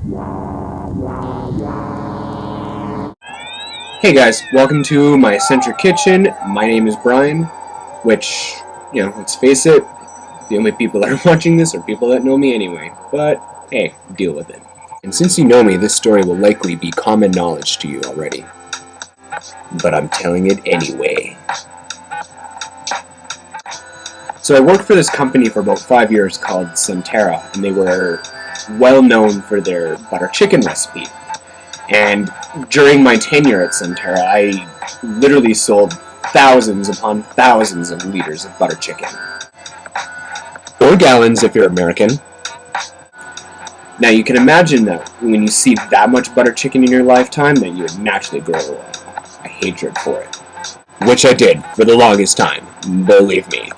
Hey guys, welcome to my eccentric kitchen. My name is Brian, which, let's face it, the only people that are watching this are people that know me anyway. But, hey, deal with it. And since you know me, this story will likely be common knowledge to you already. But I'm telling it anyway. So I worked for this company for about 5 years called Centera, and they were well known for their butter chicken recipe. And during my tenure at Centera, I literally sold thousands upon thousands of liters of butter chicken. Or gallons if you're American. Now you can imagine that when you see that much butter chicken in your lifetime, that you would naturally grow a hatred for it. Which I did for the longest time, believe me.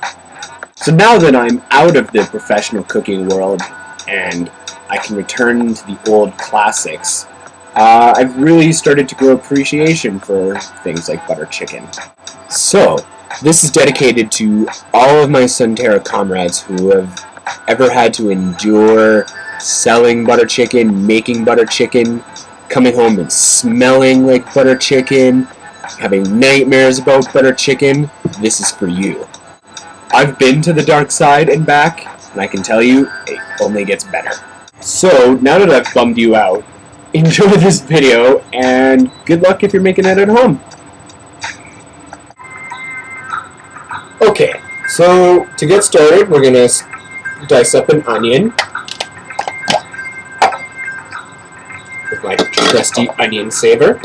So now that I'm out of the professional cooking world and I can return to the old classics, I've really started to grow appreciation for things like butter chicken. So, this is dedicated to all of my Centera comrades who have ever had to endure selling butter chicken, making butter chicken, coming home and smelling like butter chicken, having nightmares about butter chicken. This is for you. I've been to the dark side and back, and I can tell you, it only gets better. So, now that I've bummed you out, enjoy this video, and good luck if you're making it at home. Okay, so to get started, we're going to dice up an onion with my trusty onion saver.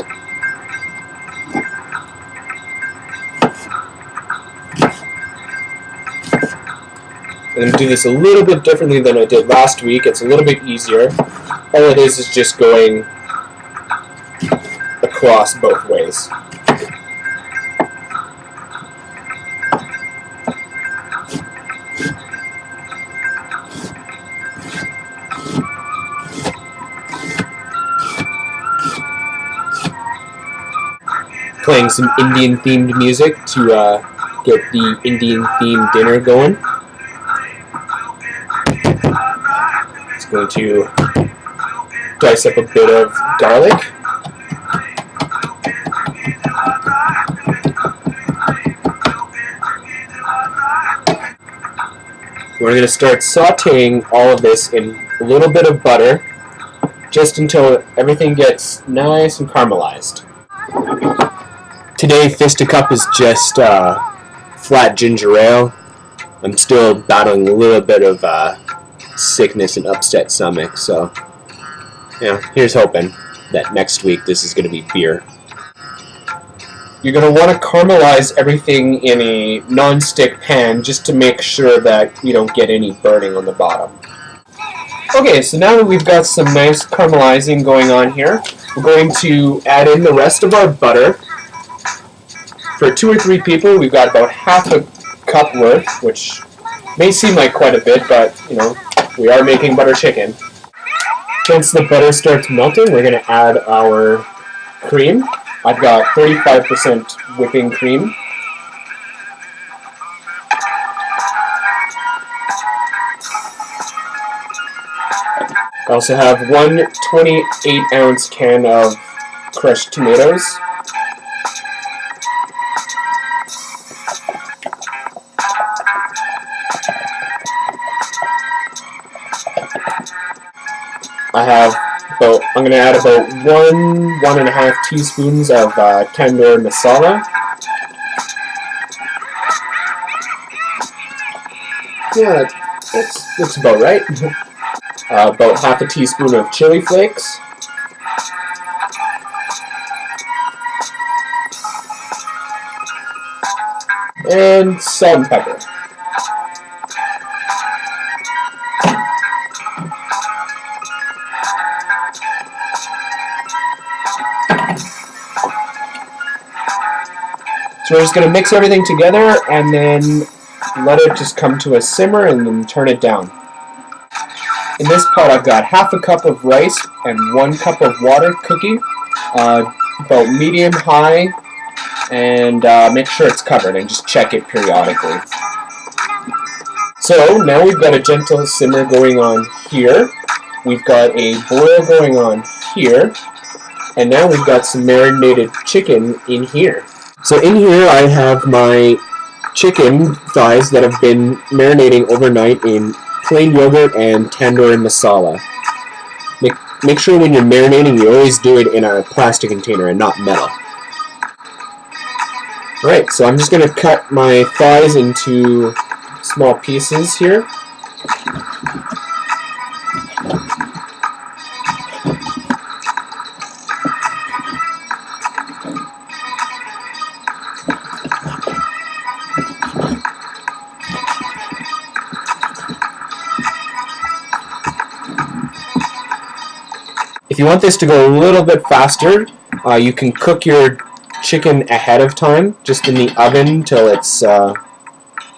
I'm going to do this a little bit differently than I did last week. It's a little bit easier. All it is just going across both ways. Playing some Indian-themed music to get the Indian-themed dinner going. Going to dice up a bit of garlic. We're going to start sauteing all of this in a little bit of butter, just until everything gets nice and caramelized. Today, Fisticup is just flat ginger ale. I'm still battling a little bit of sickness and upset stomach, so here's hoping that next week this is going to be beer. You're going to want to caramelize everything in a non-stick pan just to make sure that you don't get any burning on the bottom. Okay, so now that we've got some nice caramelizing going on here, we're going to add in the rest of our butter. For 2 or 3 people, we've got about half a cup worth, which may seem like quite a bit, but we are making butter chicken. Once the butter starts melting, we're going to add our cream. I've got 35% whipping cream. I also have one 28-ounce can of crushed tomatoes. I'm going to add about 1.5 teaspoons of tandoor masala. Yeah, that looks about right. About half a teaspoon of chili flakes. And salt and pepper. So we're just going to mix everything together and then let it just come to a simmer and then turn it down. In this pot I've got half a cup of rice and 1 cup of water cooking, about medium-high, and make sure it's covered and just check it periodically. So now we've got a gentle simmer going on here. we've got a boil going on here, and now we've got some marinated chicken in here. So in here I have my chicken thighs that have been marinating overnight in plain yogurt and tandoori masala. Make sure when you're marinating you always do it in a plastic container and not metal. Alright, so I'm just going to cut my thighs into small pieces here. If you want this to go a little bit faster, you can cook your chicken ahead of time, just in the oven till it's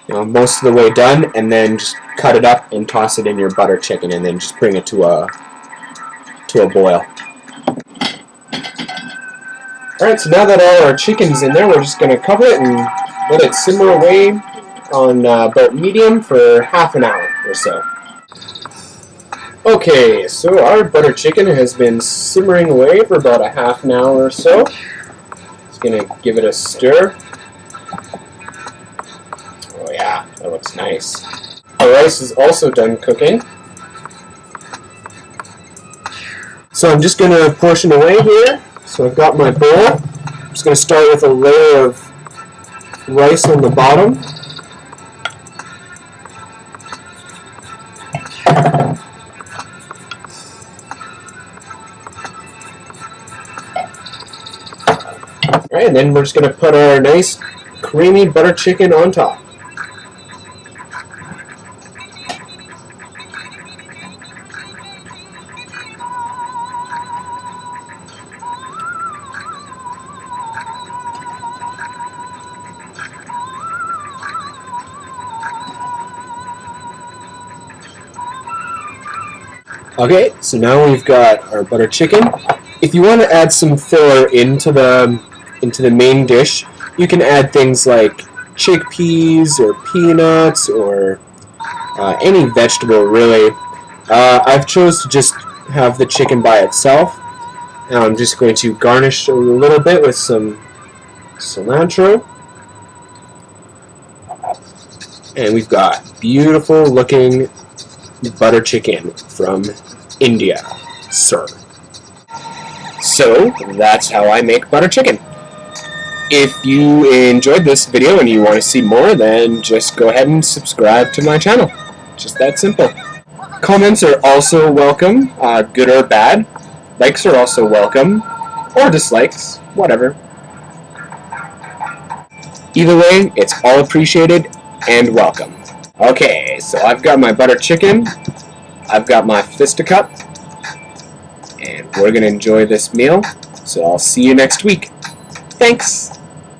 most of the way done, and then just cut it up and toss it in your butter chicken, and then just bring it to a boil. Alright, so now that all our chicken's in there, we're just going to cover it and let it simmer away on about medium for half an hour or so. Okay, so our butter chicken has been simmering away for about a half an hour or so. Just gonna give it a stir. Oh yeah, that looks nice. Our rice is also done cooking. So I'm just gonna portion away here. So I've got my bowl. I'm just gonna start with a layer of rice on the bottom. Alright, and then we're just going to put our nice creamy butter chicken on top. Okay, so now we've got our butter chicken. If you want to add some filler into the main dish, you can add things like chickpeas or peanuts or any vegetable really. I've chose to just have the chicken by itself. Now I'm just going to garnish a little bit with some cilantro. And we've got beautiful looking butter chicken from India, sir. So that's how I make butter chicken. If you enjoyed this video and you want to see more, then just go ahead and subscribe to my channel. Just that simple. Comments are also welcome, good or bad. Likes are also welcome, or dislikes, whatever. Either way, it's all appreciated and welcome. Okay, so I've got my butter chicken, I've got my fisticup, and we're going to enjoy this meal, so I'll see you next week. Thanks!